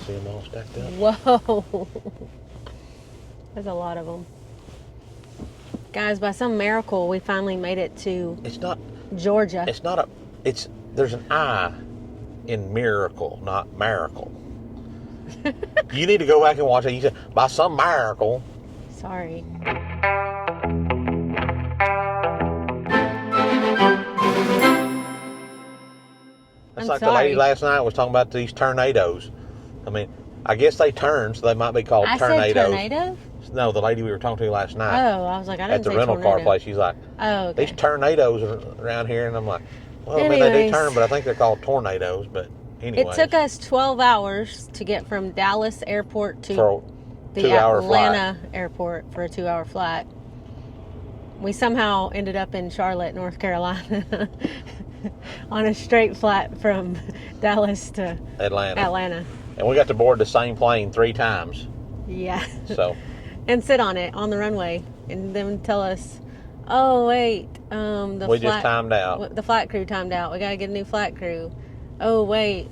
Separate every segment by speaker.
Speaker 1: See them all stacked up?
Speaker 2: Whoa. There's a lot of them. Guys, by some miracle, we finally made it to Georgia.
Speaker 1: It's not a, there's an I in miracle, not miracle. You need to go back and watch it. You said, by some miracle.
Speaker 2: Sorry.
Speaker 1: That's like the lady last night was talking about these tornadoes. I mean, I guess they turn, so they might be called tornadoes.
Speaker 2: Said tornado?
Speaker 1: No, the lady we were talking to last night.
Speaker 2: Oh, I was like, I didn't
Speaker 1: at the
Speaker 2: say
Speaker 1: rental
Speaker 2: tornado.
Speaker 1: car place. She's like,
Speaker 2: oh, okay.
Speaker 1: These tornadoes are around here, and I'm like, well, I mean, they do turn, but I think they're called tornadoes. But anyway,
Speaker 2: it took us 12 hours to get from Dallas Airport to the
Speaker 1: 2-hour
Speaker 2: Atlanta
Speaker 1: flight.
Speaker 2: Airport for a 2-hour flight. We somehow ended up in Charlotte, North Carolina, on a straight flight from Dallas to Atlanta.
Speaker 1: And we got to board the same plane 3 times.
Speaker 2: Yeah.
Speaker 1: So.
Speaker 2: And sit on it on the runway, and then tell us, oh wait,
Speaker 1: just timed out.
Speaker 2: The flight crew timed out. We gotta get a new flight crew. Oh wait,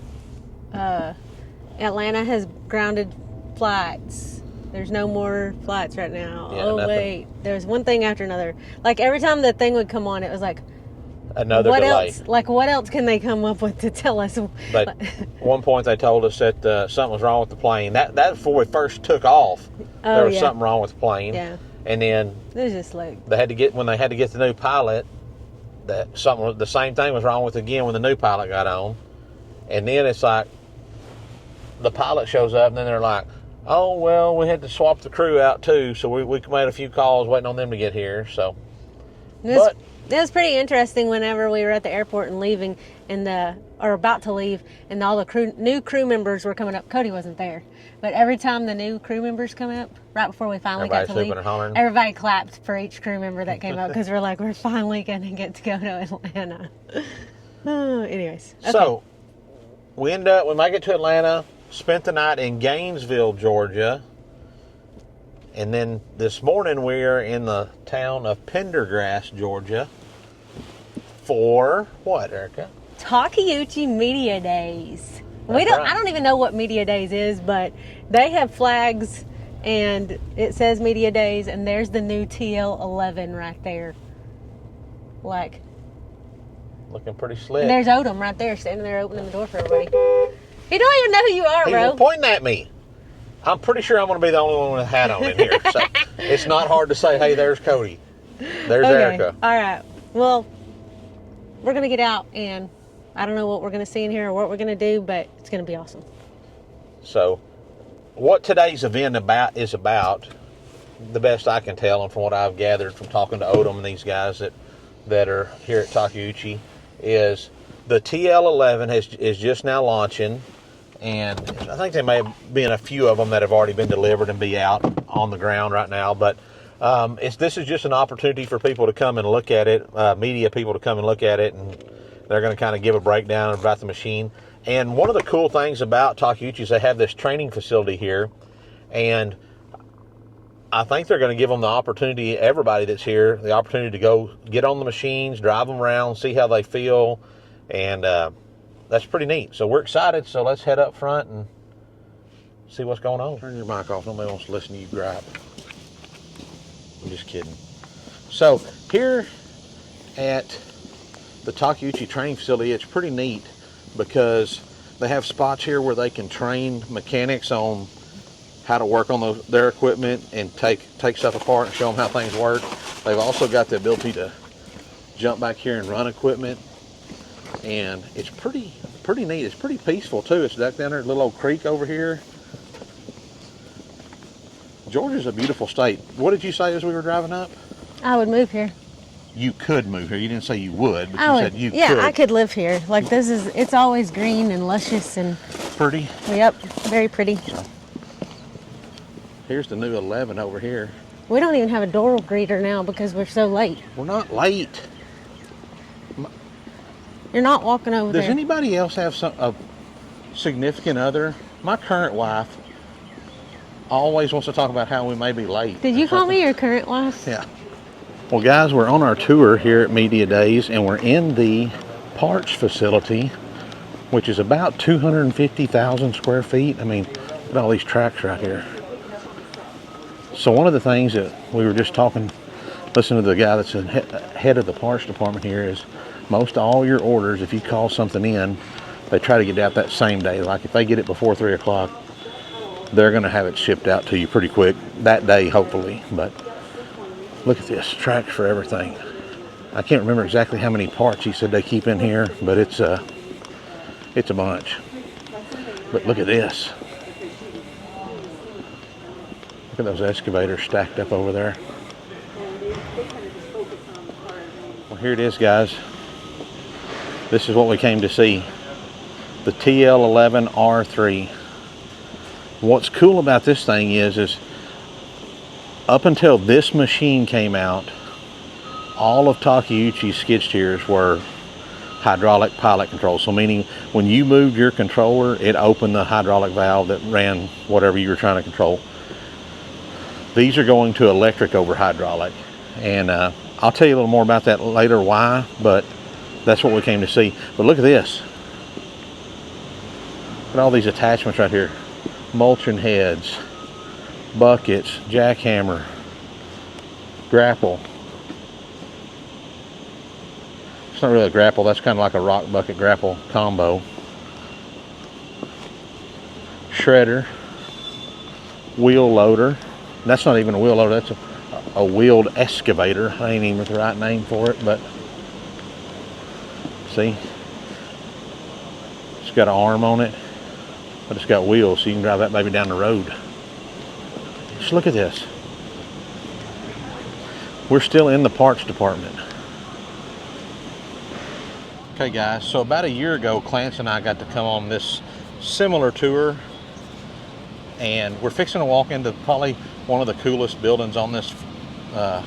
Speaker 2: Atlanta has grounded flights. There's no more flights right now.
Speaker 1: Yeah,
Speaker 2: oh
Speaker 1: nothing.
Speaker 2: Wait, there's one thing after another. Like every time the thing would come on, it was like,
Speaker 1: another
Speaker 2: what
Speaker 1: delay.
Speaker 2: else? Like what else can they come up with to tell us?
Speaker 1: But at one point they told us that something was wrong with the plane. That before we first took off, there was something wrong with the plane.
Speaker 2: Yeah.
Speaker 1: And then
Speaker 2: it was just like
Speaker 1: they had to get the new pilot. The same thing was wrong with again when the new pilot got on. And then it's like the pilot shows up, and then they're like, oh well, we had to swap the crew out too, so we made a few calls waiting on them to get here. So,
Speaker 2: it was pretty interesting whenever we were at the airport and leaving, or about to leave, and all the new crew members were coming up. Cody wasn't there, but every time the new crew members come up, right before we finally got to leave, everybody clapped for each crew member that came up because we're like, we're finally going to get to go to Atlanta. Anyways, okay.
Speaker 1: So we make it to Atlanta. Spent the night in Gainesville, Georgia. And then this morning we're in the town of Pendergrass, Georgia for what, Erica?
Speaker 2: Takeuchi Media Days.
Speaker 1: I
Speaker 2: don't even know what Media Days is, but they have flags and it says Media Days, and there's the new TL11 right there. Like,
Speaker 1: looking pretty slick.
Speaker 2: And there's Odom right there, standing there opening the door for everybody. He don't even know who you are, bro.
Speaker 1: He's pointing at me. I'm pretty sure I'm going to be the only one with a hat on in here. So it's not hard to say, hey, there's Cody. There's Erica.
Speaker 2: All right. Well, we're going to get out, and I don't know what we're going to see in here or what we're going to do, but it's going to be awesome.
Speaker 1: So what today's event is about, the best I can tell, and from what I've gathered from talking to Odom and these guys that are here at Takeuchi, is the TL11 is just now launching, and I think there may have been a few of them that have already been delivered and be out on the ground right now. But this is just an opportunity for people to come and look at it, media people to come and look at it, and they're going to kind of give a breakdown about the machine. And one of the cool things about Takeuchi is they have this training facility here, and I think they're going to give them the opportunity, everybody that's here, the opportunity to go get on the machines, drive them around, see how they feel, and that's pretty neat. So we're excited, so let's head up front and see what's going on. Turn your mic off. Nobody wants to listen to you gripe. I'm just kidding. So here at the Takeuchi training facility, it's pretty neat because they have spots here where they can train mechanics on how to work on their equipment and take stuff apart and show them how things work. They've also got the ability to jump back here and run equipment, and it's pretty neat. It's pretty peaceful too. It's back down there, a little old creek over here. Georgia's a beautiful state. What did you say as we were driving up?
Speaker 2: I would move here.
Speaker 1: You could move here. You didn't say you would, but said you could.
Speaker 2: Yeah, I could live here. Like, it's always green and luscious and
Speaker 1: pretty.
Speaker 2: Yep, very pretty.
Speaker 1: Here's the new 11 over here.
Speaker 2: We don't even have a door greeter now because we're so late.
Speaker 1: We're not late.
Speaker 2: You're not walking over there.
Speaker 1: Does anybody else have a significant other? My current wife always wants to talk about how we may be late.
Speaker 2: Did you call me your current wife?
Speaker 1: Yeah. Well, guys, we're on our tour here at Media Days, and we're in the parts facility which is about 250,000 square feet. I mean, look at all these tracks right here. So one of the things that we were just talking, listening to the guy that's the head of the parts department here, is most all your orders, if you call something in, they try to get it out that same day. Like if they get it before 3 o'clock, they're going to have it shipped out to you pretty quick that day, hopefully. But look at this, tracks for everything. I can't remember exactly how many parts he said they keep in here, but it's a bunch. But look at this. Look at those excavators stacked up over there. Well, here it is, guys. This is what we came to see. The TL11R3. What's cool about this thing is up until this machine came out, all of Takeuchi's skid steers were hydraulic pilot control. So meaning when you moved your controller, it opened the hydraulic valve that ran whatever you were trying to control. These are going to electric over hydraulic. And I'll tell you a little more about that later why, but that's what we came to see. But look at this. Look at all these attachments right here. Mulching heads, buckets, jackhammer, grapple. It's not really a grapple, that's kind of like a rock bucket grapple combo. Shredder, wheel loader. That's not even a wheel loader, that's a wheeled excavator. I ain't even the right name for it, but see, it's got an arm on it, but it's got wheels so you can drive that baby down the road. Just look at this. We're still in the parts department. Okay guys, so about a year ago, Clance and I got to come on this similar tour, and we're fixing to walk into probably one of the coolest buildings on this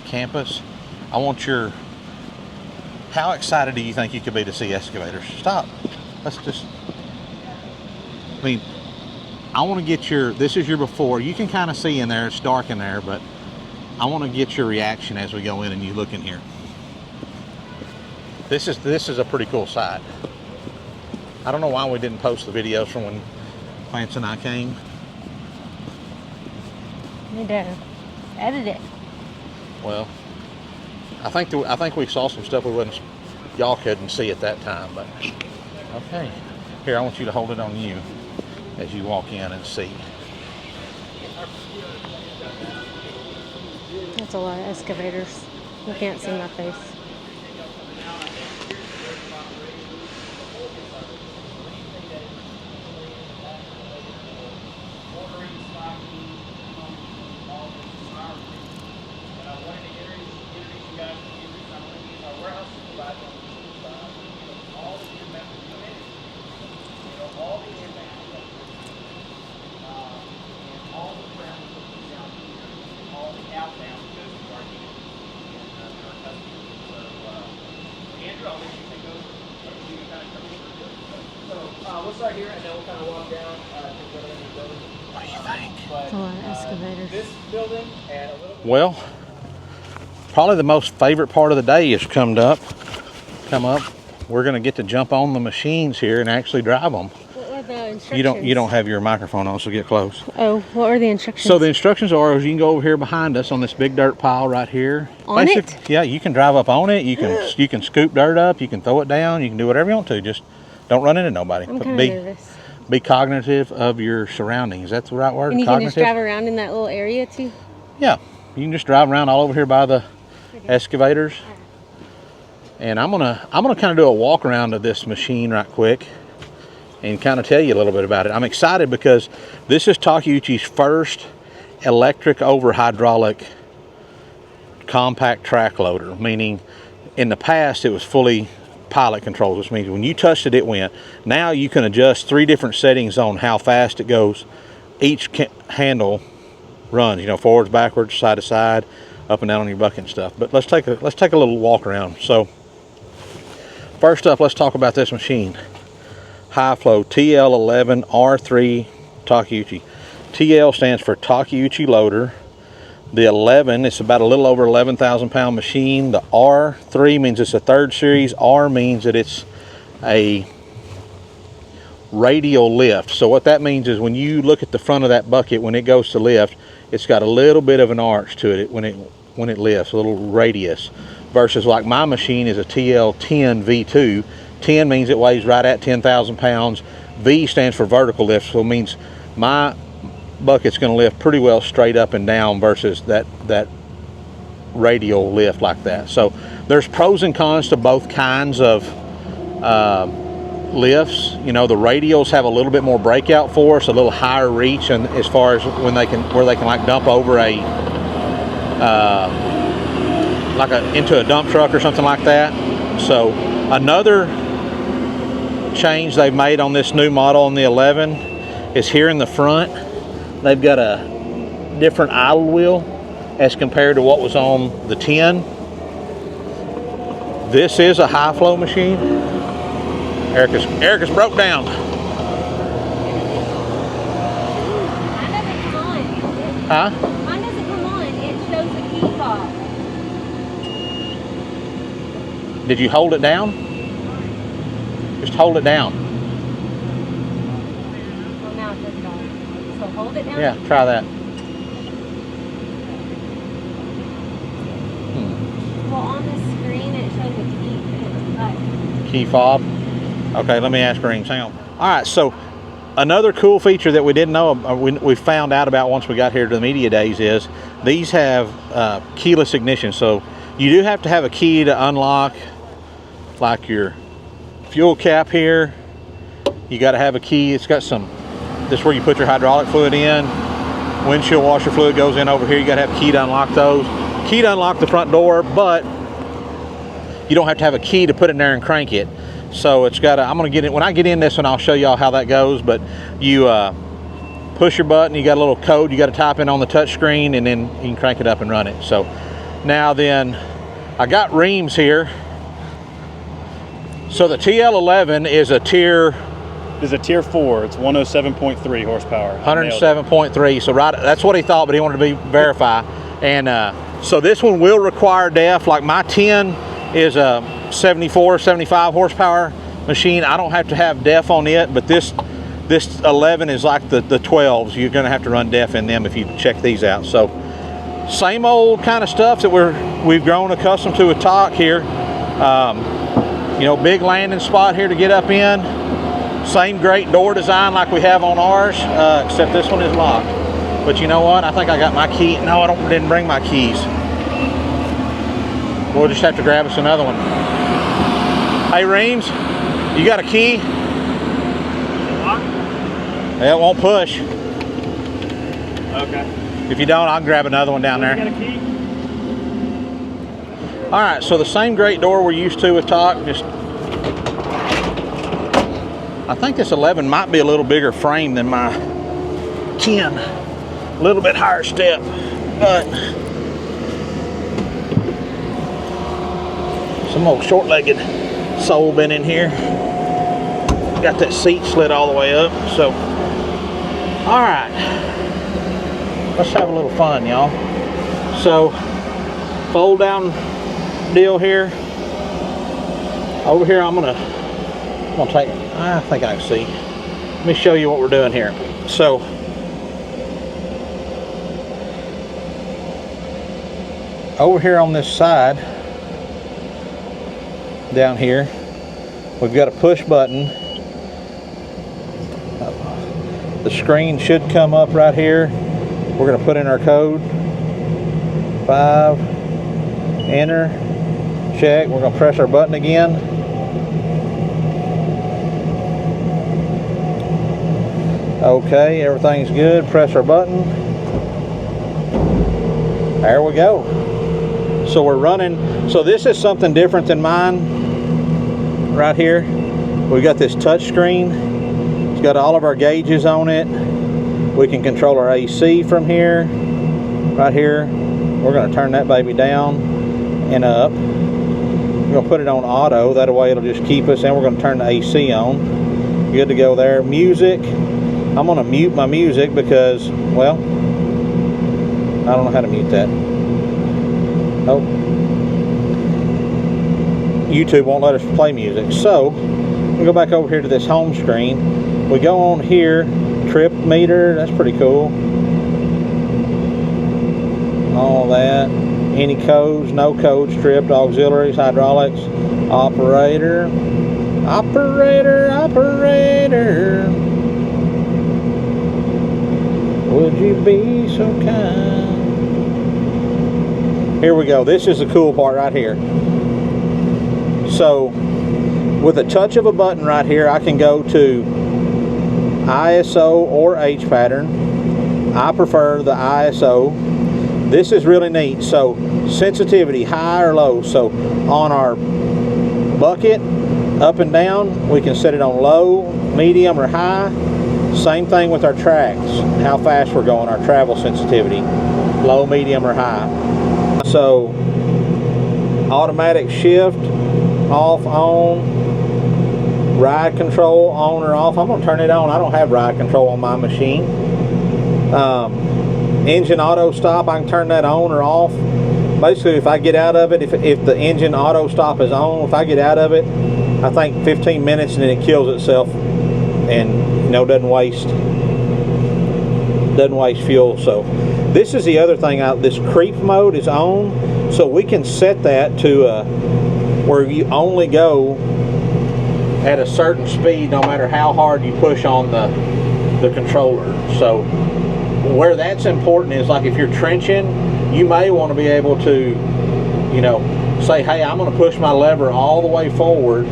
Speaker 1: campus. I want how excited do you think you could be to see excavators? Stop. Let's just, I mean, I want to get this is your before. You can kind of see in there, it's dark in there, but I want to get your reaction as we go in and you look in here. This is a pretty cool sight. I don't know why we didn't post the videos from when Clance and I came.
Speaker 2: Need to edit it.
Speaker 1: Well, I think we saw some stuff y'all couldn't see at that time, but okay. Here, I want you to hold it on you as you walk in and see.
Speaker 2: That's a lot of excavators. You can't see my face.
Speaker 3: We'll start here and then we'll kind of walk down to the other building.
Speaker 1: What do you think?
Speaker 2: That's a lot of excavators.
Speaker 3: This building and a little bit.
Speaker 1: Well, probably the most favorite part of the day has come up. We're going to get to jump on the machines here and actually drive them.
Speaker 2: What were the instructions?
Speaker 1: You don't have your microphone on, so get close.
Speaker 2: Oh, what were the instructions?
Speaker 1: So the instructions are, you can go over here behind us on this big dirt pile right here.
Speaker 2: On it?
Speaker 1: Yeah, you can drive up on it. You can scoop dirt up. You can throw it down. You can do whatever you want to. Just don't run into nobody.
Speaker 2: I'm kind of nervous.
Speaker 1: Be cognitive of your surroundings. That's the right word.
Speaker 2: And you can just drive around in that little area too?
Speaker 1: Yeah, you can just drive around all over here by the excavators. And I'm gonna kind of do a walk around of this machine right quick and kind of tell you a little bit about it. I'm excited because this is Takeuchi's first electric over hydraulic compact track loader, meaning in the past it was fully pilot controls, which means when you touched it, it went. Now you can adjust 3 different settings on how fast it goes. Each handle runs, forwards, backwards, side to side, up and down on your bucket and stuff. But let's take a little walk around. So first up, let's talk about this machine. High flow TL11R3 Takeuchi. TL stands for Takeuchi loader. The 11, it's about a little over 11,000 pound machine. The R3 means it's a 3rd series. R means that it's a radial lift. So what that means is when you look at the front of that bucket, when it goes to lift, it's got a little bit of an arch to it when it lifts, a little radius, versus like my machine is a TL10 V2. 10 means it weighs right at 10,000 pounds. V stands for vertical lift, so it means my bucket's going to lift pretty well straight up and down versus that radial lift like that. So there's pros and cons to both kinds of lifts. You know, the radials have a little bit more breakout force, a little higher reach, and as far as where they can like dump over a into a dump truck or something like that. So another change they've made on this new model on the 11 is here in the front they've got a different idle wheel as compared to what was on the 10. This is a high flow machine. Erica's broke down. Huh?
Speaker 2: Mine doesn't come on. It shows the key fob.
Speaker 1: Did you hold it down? Just hold it down.
Speaker 2: Well, now it doesn't on. So hold it down?
Speaker 1: Yeah, try that.
Speaker 2: Well, on the screen it shows the key.
Speaker 1: Key fob. Okay, let me ask Reem. Hang on. All right, so another cool feature that we didn't know, we found out about once we got here to the media days, is these have keyless ignition. So you do have to have a key to unlock, like your fuel cap here. You got to have a key. It's got some, this is where you put your hydraulic fluid in. Windshield washer fluid goes in over here. You got to have a key to unlock those. Key to unlock the front door, but you don't have to have a key to put in there and crank it. So it's got I'm gonna get it when I get in this one. I'll show y'all how that goes. But you push your button, you got a little code you got to type in on the touch screen, and then you can crank it up and run it. So now then, I got reams here. So the TL11 is a tier.
Speaker 4: It's a tier 4. It's 107.3 horsepower.
Speaker 1: 107.3. So right, that's what he thought, but he wanted to verify. And so this one will require DEF. Like my 10 is a 74, 75 horsepower machine. I don't have to have DEF on it, but this 11 is like the 12s. You're going to have to run DEF in them if you check these out. So same old kind of stuff that we've grown accustomed to with Talk here. You know, big landing spot here to get up in. Same great door design like we have on ours, except this one is locked. But you know what? I think I got my key. No, I didn't bring my keys. We'll just have to grab us another one. Hey, Reams, you got a key? Yeah, it won't push.
Speaker 4: Okay.
Speaker 1: If you don't, I'll grab another one down there.
Speaker 4: You got a key?
Speaker 1: All right, so the same great door we're used to with Talk, just I think this 11 might be a little bigger frame than my 10. A little bit higher step, but some old short-legged soul been in here. Got that seat slid all the way up. So, all right, let's have a little fun, y'all. So, fold down deal here. Over here, I'm gonna take. I think I can see. Let me show you what we're doing here. So, over here on this side, down here, we've got a push button. The screen should come up right here. We're going to put in our code. 5, enter, check. We're going to press our button again. Okay, everything's good. Press our button. There we go. So we're running. So this is something different than mine right here. We've got this touch screen. It's got all of our gauges on it. We can control our AC from here. Right here. We're going to turn that baby down and up. We're going to put it on auto. That way it'll just keep us. And we're going to turn the AC on. Good to go there. Music. I'm going to mute my music because, well, I don't know how to mute that. Oh, YouTube won't let us play music. So we'll go back over here to this home screen. We go on here, trip meter, that's pretty cool. All that. Any codes, no codes, tripped, auxiliaries, hydraulics, operator. Would you be so kind? Here we go. This is the cool part right here. So, with a touch of a button right here, I can go to ISO or H pattern. I prefer the ISO. This is really neat. So, sensitivity, high or low. So, on our bucket, up and down, we can set it on low, medium, or high. Same thing with our tracks, how fast we're going, our travel sensitivity, low, medium, or high. So, automatic shift, off, on, ride control, on or off. I'm going to turn it on. I don't have ride control on my machine. Engine auto stop, I can turn that on or off. Basically, if I get out of it, if the engine auto stop is on, if I get out of it, I think 15 minutes and then it kills itself and doesn't waste fuel. So this is the other thing, this creep mode is on, so we can set that to where you only go at a certain speed no matter how hard you push on the controller. So where that's important is, like, if you're trenching, you may want to be able to say, hey, I'm going to push my lever all the way forward,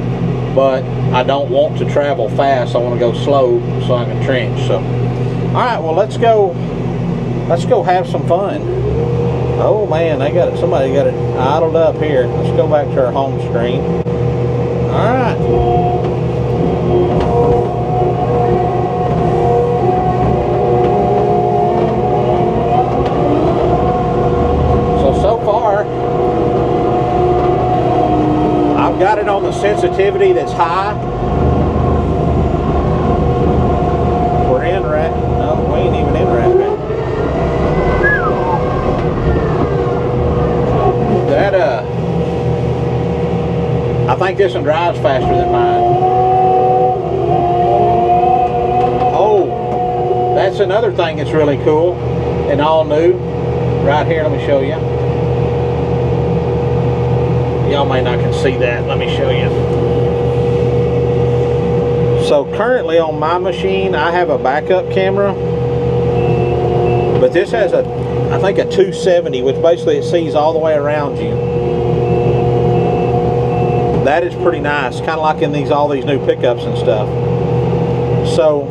Speaker 1: but I don't want to travel fast. I want to go slow so I can trench. So, all right, well, let's go have some fun. Oh man, somebody got it idled up here. Let's go back to our home screen. All right. So far, I've got it on the sensitivity that's high. We're in rat. No, we ain't even in rat. I think this one drives faster than mine. Oh, that's another thing that's really cool and all new. Right here, let me show you. Y'all may not can see that. Let me show you. So currently on my machine, I have a backup camera, but this has I think a 270, which basically it sees all the way around you. That is pretty nice, kind of like in all these new pickups and stuff. So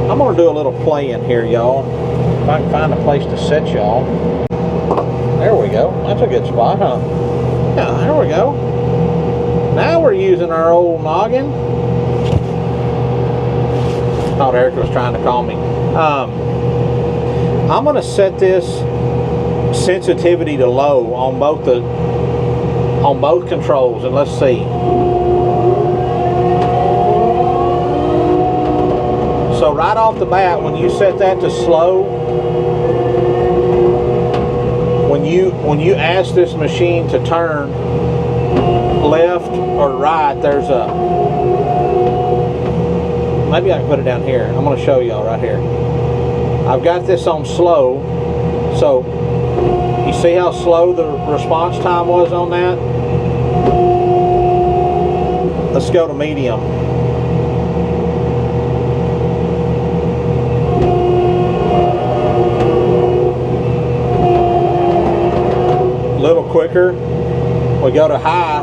Speaker 1: I'm gonna do a little playing here, y'all. If I can find a place to set y'all. There we go. That's a good spot, huh? Yeah, there we go. Now we're using our old noggin. Thought Eric was trying to call me. I'm going to set this sensitivity to low on both controls, and let's see. So right off the bat, when you set that to slow, when you ask this machine to turn left or right, there's maybe I can put it down here. I'm going to show y'all right here. I've got this on slow, so you see how slow the response time was on that? Let's go to medium. A little quicker. We go to high.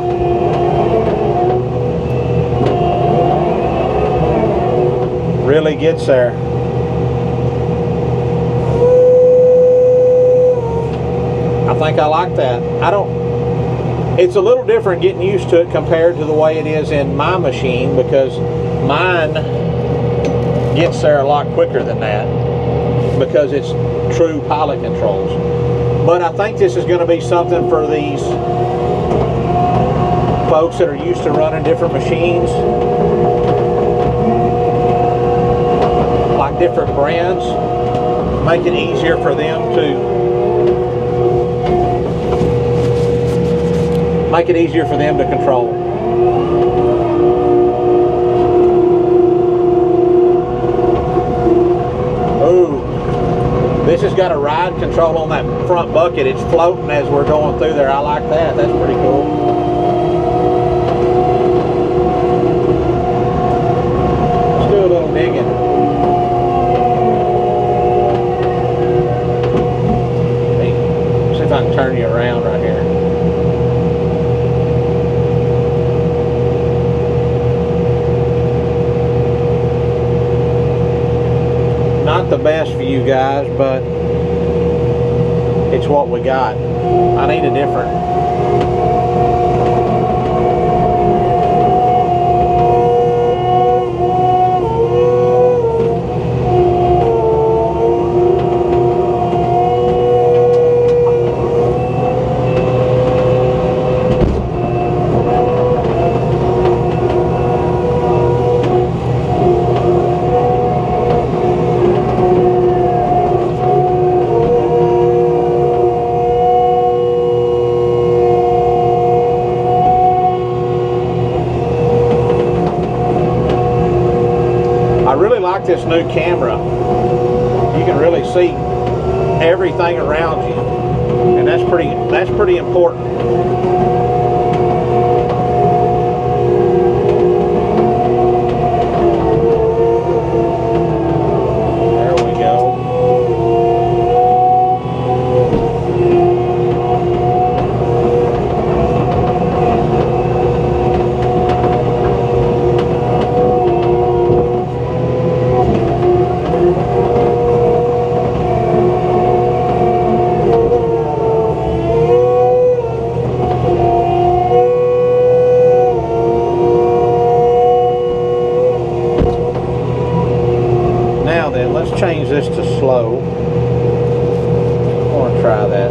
Speaker 1: Really gets there. I think I like that. It's a little different getting used to it compared to the way it is in my machine, because mine gets there a lot quicker than that because it's true pilot controls. But I think this is going to be something for these folks that are used to running different machines, like different brands. Make it easier for them to control. has got a ride control on that front bucket. It's floating as we're going through there. I like that. That's pretty cool. Let's do a little digging. See if I can turn you around right here. Not the best for you guys, but it's what we got. I need a different. This new camera, you can really see everything around you, and that's pretty important. There we go. Change this to slow. I want to try that.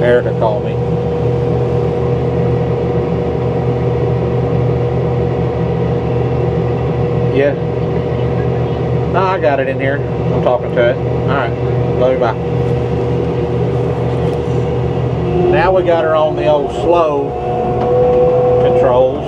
Speaker 1: Erica called me. Yeah. No, I got it in here. I'm talking to it. Alright. Love you, bye. Now we got her on the old slow controls.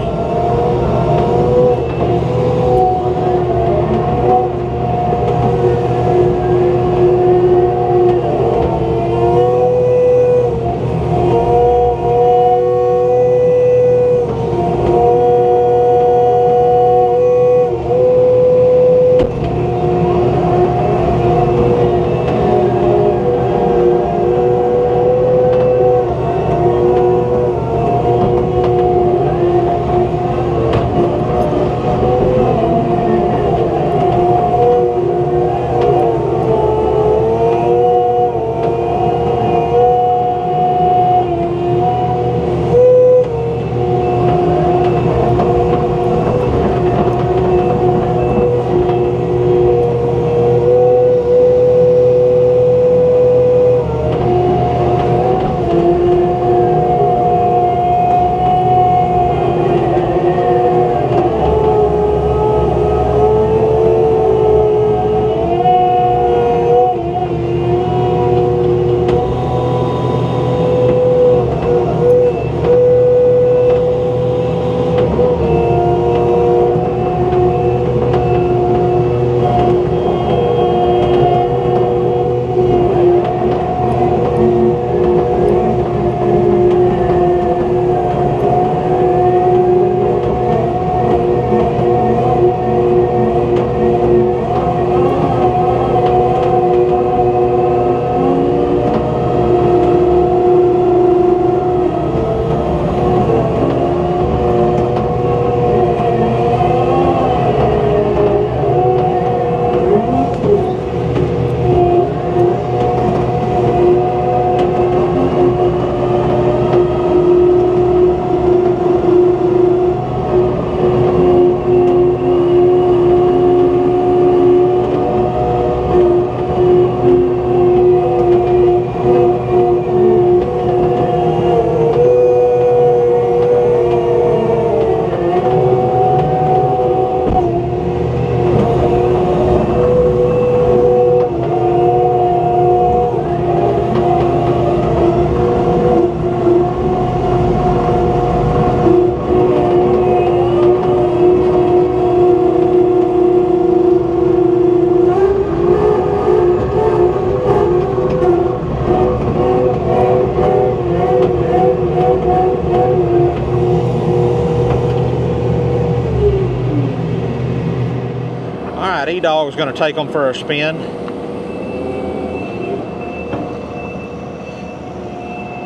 Speaker 1: T-Dog's going to take them for a spin.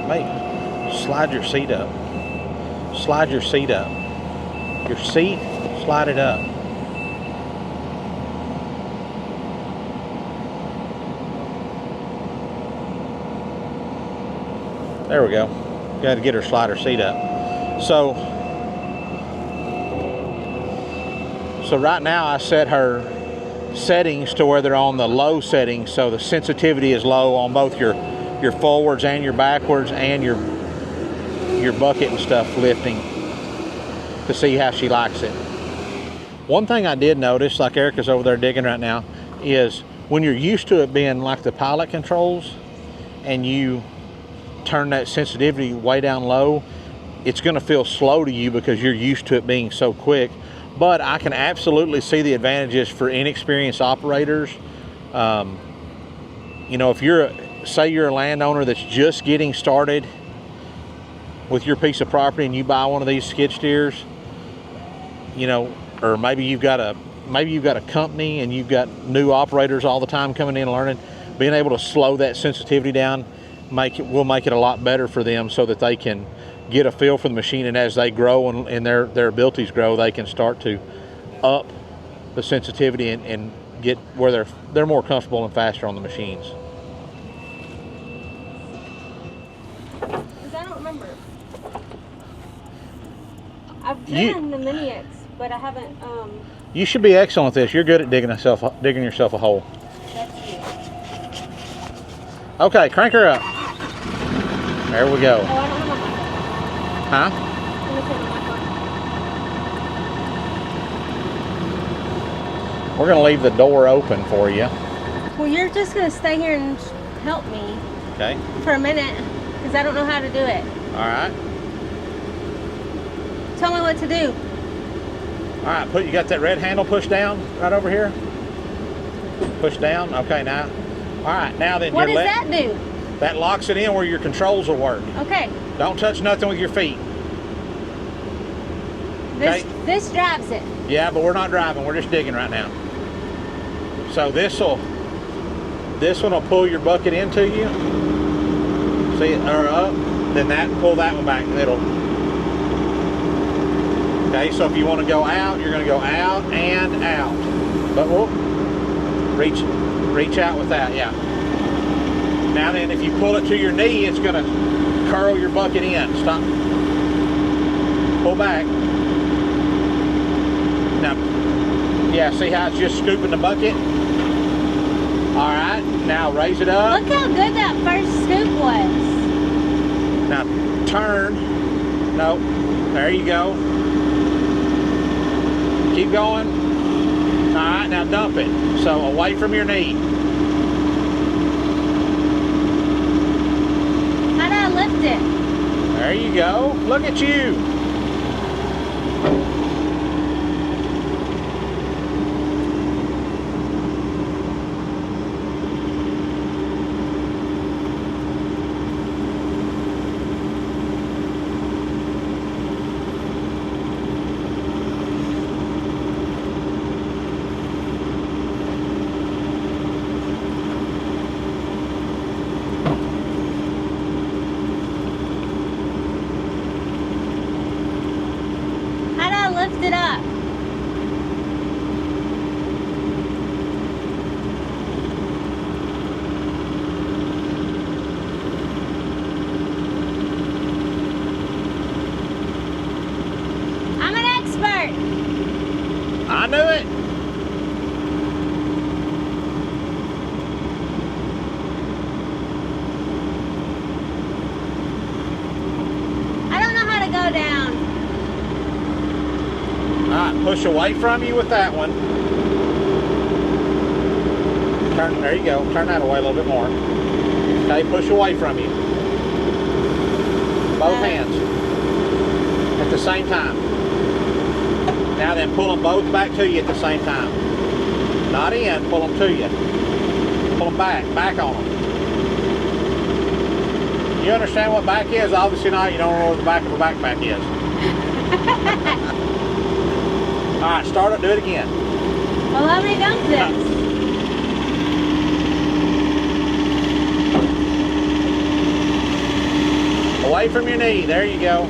Speaker 1: Mate, slide your seat up. Slide your seat up. Your seat, slide it up. There we go. Got to get her slide her seat up. So right now I set her settings to where they're on the low settings, so the sensitivity is low on both your forwards and your backwards and your bucket and stuff lifting, to see how she likes it. One thing I did notice, like Erica's over there digging right now, is when you're used to it being like the pilot controls and you turn that sensitivity way down low, it's going to feel slow to you because you're used to it being so quick. But I can absolutely see the advantages for inexperienced operators. You know, if say you're a landowner that's just getting started with your piece of property and you buy one of these skid steers, you know, or maybe you've got a company and you've got new operators all the time coming in and learning, being able to slow that sensitivity down will make it a lot better for them, so that they can get a feel for the machine, and as they grow and their abilities grow, they can start to up the sensitivity and get where they're more comfortable and faster on the machines.
Speaker 2: I don't remember. I've driven the Mini X, but I haven't.
Speaker 1: You should be excellent at this. You're good at digging yourself a hole.
Speaker 2: That's you.
Speaker 1: Okay, crank her up. There we go.
Speaker 2: Oh, I don't have my mic.
Speaker 1: Huh?
Speaker 2: Let me take my mic on.
Speaker 1: We're going to leave the door open for you.
Speaker 2: Well, you're just going to stay here and help me.
Speaker 1: Okay.
Speaker 2: For a minute, because I don't know how to do it.
Speaker 1: All right.
Speaker 2: Tell me what to do.
Speaker 1: All right, you got that red handle pushed down right over here? Push down? Okay, now. All right, now then.
Speaker 2: What does that do?
Speaker 1: That locks it in where your controls will work.
Speaker 2: Okay.
Speaker 1: Don't touch nothing with your feet.
Speaker 2: This drives it.
Speaker 1: Yeah, but we're not driving. We're just digging right now. So this one will pull your bucket into you. See it, or up. Then pull that one back. Okay, so if you want to go out, you're going to go out and out. But we'll reach out with that, yeah. Now then, if you pull it to your knee, it's going to curl your bucket in. Stop. Pull back. Now, yeah, see how it's just scooping the bucket? All right, now raise it up.
Speaker 2: Look how good that first scoop was.
Speaker 1: Now turn. No, there you go. Keep going. All right, now dump it. So away from your knee.
Speaker 2: How do I lift it?
Speaker 1: There you go. Look at you.
Speaker 2: Lift it up. I'm an expert.
Speaker 1: I knew it.
Speaker 2: I don't know how to go down.
Speaker 1: All right, push away from you with that one. There you go. Turn that away a little bit more. Okay, push away from you. Both hands at the same time. Now then, pull them both back to you at the same time. Not in, pull them to you. Pull them back on them. You understand what back is? Obviously not. You don't know where the back of a backpack is. All right, start it. Do it again.
Speaker 2: Well, let me dump this.
Speaker 1: Away from your knee. There you go.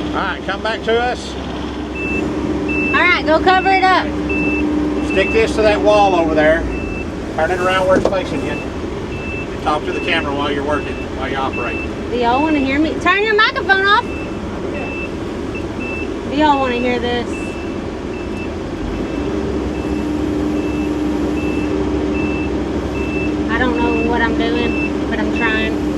Speaker 1: All right, come back to us.
Speaker 2: All right, go cover it up.
Speaker 1: Stick this to that wall over there. Turn it around where it's facing you. And talk to the camera while you're working, while you operate.
Speaker 2: Do y'all want to hear me? Turn your microphone off. Do y'all want to hear this? I don't know what I'm doing, but I'm trying.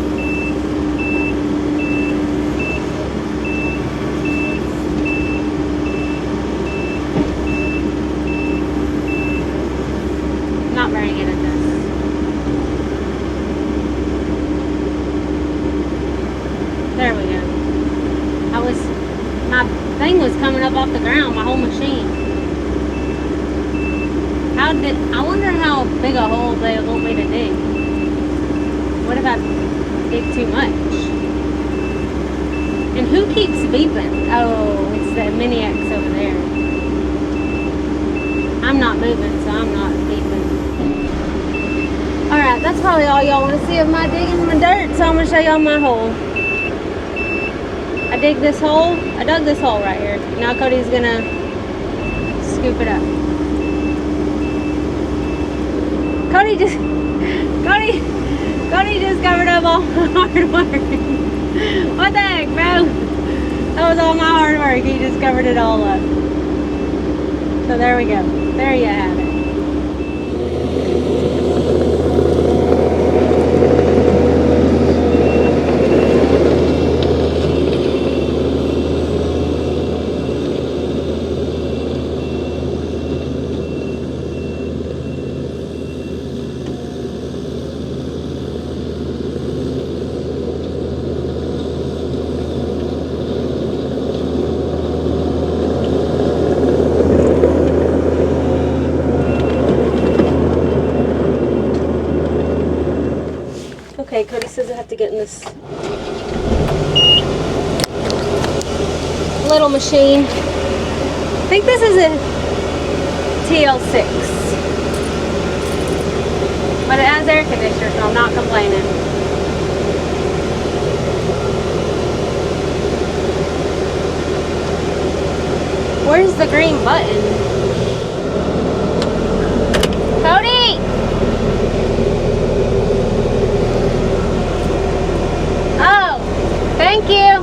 Speaker 2: Not very good at this. There we go. My thing was coming up off the ground, my whole machine. I wonder how big a hole they want me to dig. What if I dig too much? And who keeps beeping? Oh, it's the Mini X over there. I'm not moving, so I'm not beeping. Alright, that's probably all y'all want to see of my digging my dirt, so I'm going to show y'all my hole. I dug this hole right here. Now Cody's going to scoop it up. Cody just covered up all my hard work. What the heck, bro? That was all my hard work. He just covered it all up. So there we go. There you have it. Okay, Cody says I have to get in this little machine. I think this is a TL6. But it has air conditioner, so I'm not complaining. Where's the green button? Cody! Oh, thank you.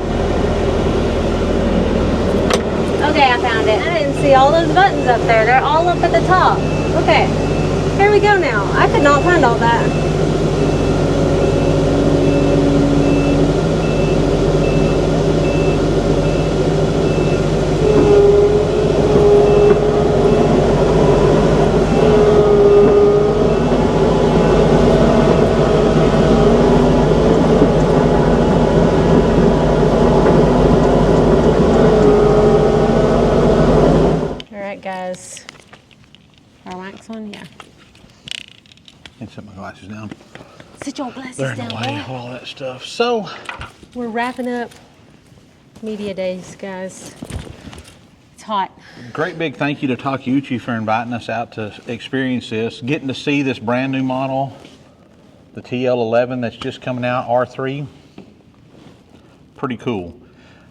Speaker 2: Okay, I found it. I didn't see all those buttons up there. They're all up at the top. Okay, here we go now. I could not find all that. Guys, our wax on, yeah.
Speaker 1: And set my glasses down.
Speaker 2: Sit your glasses
Speaker 1: They're in
Speaker 2: down,
Speaker 1: the way
Speaker 2: boy.
Speaker 1: of all that stuff. So
Speaker 2: We're wrapping up media days, guys. It's hot.
Speaker 1: great big thank you to Takeuchi for inviting us out to experience this. Getting to see this brand new model, the TL11 that's just coming out, R3. Pretty cool.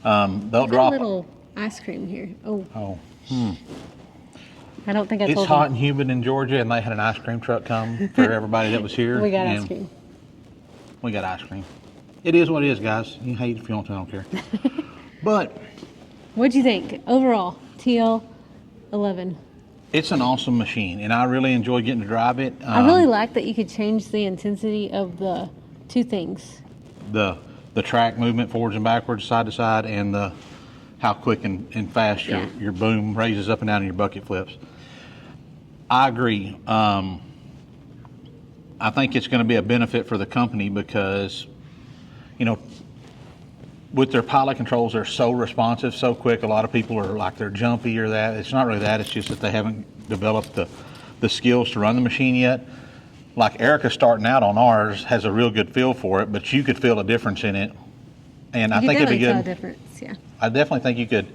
Speaker 1: They'll drop
Speaker 2: a little ice cream here. Oh.
Speaker 1: Oh.
Speaker 2: I don't think I
Speaker 1: It's
Speaker 2: told
Speaker 1: hot
Speaker 2: you.
Speaker 1: and humid in Georgia, and they had an ice cream truck come for everybody that was here.
Speaker 2: We got
Speaker 1: and
Speaker 2: ice cream.
Speaker 1: We got ice cream. It is what it is, guys. You can hate it if you want to, I don't care. But
Speaker 2: What'd you think overall? TL11.
Speaker 1: it's an awesome machine, and I really enjoy getting to drive it.
Speaker 2: I really like that you could change the intensity of the two things.
Speaker 1: The track movement forwards and backwards, side to side, and how quick and fast your boom raises up and down and your bucket flips. I agree. I think it's going to be a benefit for the company because, you know, with their pilot controls, they're so responsive, so quick. A lot of people are like they're jumpy or that. It's not really that. It's just that they haven't developed the skills to run the machine yet. Like Erica starting out on ours has a real good feel for it, but you could feel a difference in it. And I think it'd be good.
Speaker 2: Tell a difference, yeah.
Speaker 1: I definitely think you could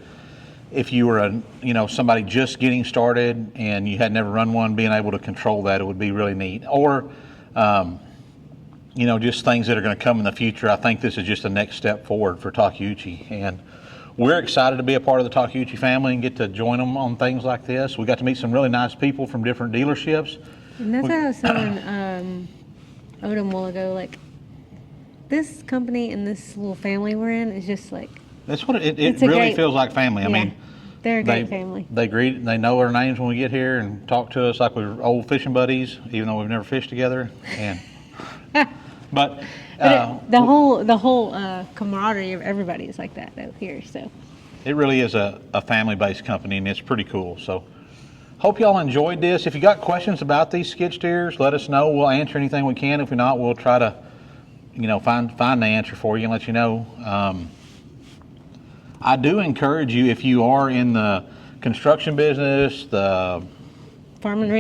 Speaker 1: if you were somebody just getting started and you had never run one, being able to control that, it would be really neat. Or just things that are going to come in the future. I think this is just a next step forward for Takeuchi, and we're excited to be a part of the Takeuchi family and get to join them on things like this. We got to meet some really nice people from different dealerships.
Speaker 2: And that's what I was telling Odom a while ago. Like, this company and this little family we're in is just like...
Speaker 1: That's what it really feels like family. I mean,
Speaker 2: they're a great family.
Speaker 1: They know our names when we get here and talk to us like we're old fishing buddies, even though we've never fished together. And but the whole camaraderie of everybody is like that out here. So it really is a family-based company, and it's pretty cool. So hope y'all enjoyed this. If you got questions about these skid steers, let us know. We'll answer anything we can. If we not, we'll try to find the answer for you and let you know. I do encourage you, if you are in the construction business, the
Speaker 2: farm and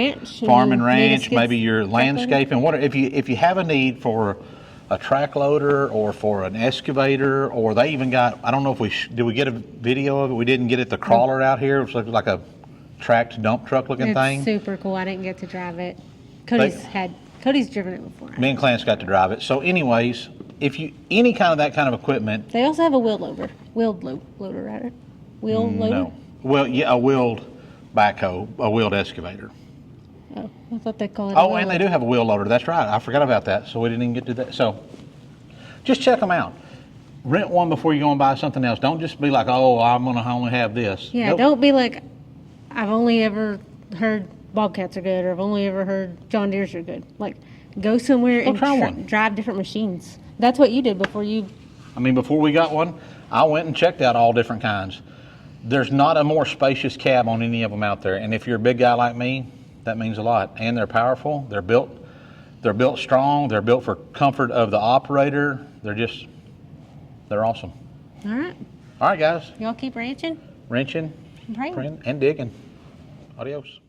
Speaker 2: ranch,
Speaker 1: maybe you're landscaping, if you have a need for a track loader or for an excavator, or they even got, I don't know if did we get a video of it? We didn't get it, the crawler out here. It was like a tracked dump truck looking thing.
Speaker 2: It's super cool. I didn't get to drive it. Cody's driven it before.
Speaker 1: Me and Clarence got to drive it. So anyways, if you any kind of that kind of equipment.
Speaker 2: They also have a wheel loader, right? Wheel loader?
Speaker 1: No. Well, yeah, a wheeled backhoe, a wheeled excavator.
Speaker 2: Oh, I thought they called it.
Speaker 1: Oh, and they do have a wheel loader. That's right. I forgot about that. So we didn't even get to that. So just check them out. Rent one before you go and buy something else. Don't just be like, oh, I'm going to only have this.
Speaker 2: Yeah,
Speaker 1: nope.
Speaker 2: Don't be like, I've only ever heard Bobcats are good, or I've only ever heard John Deere's are good. Like, go somewhere and drive different machines. That's what you did before we got one. I went and checked out all different kinds. There's not a more spacious cab on any of them out there. And if you're a big guy like me, that means a lot. And they're powerful. They're built strong. They're built for comfort of the operator. They're awesome. All right,
Speaker 1: guys.
Speaker 2: Y'all keep ranching,
Speaker 1: Wrenching,
Speaker 2: praying,
Speaker 1: and digging. Adios.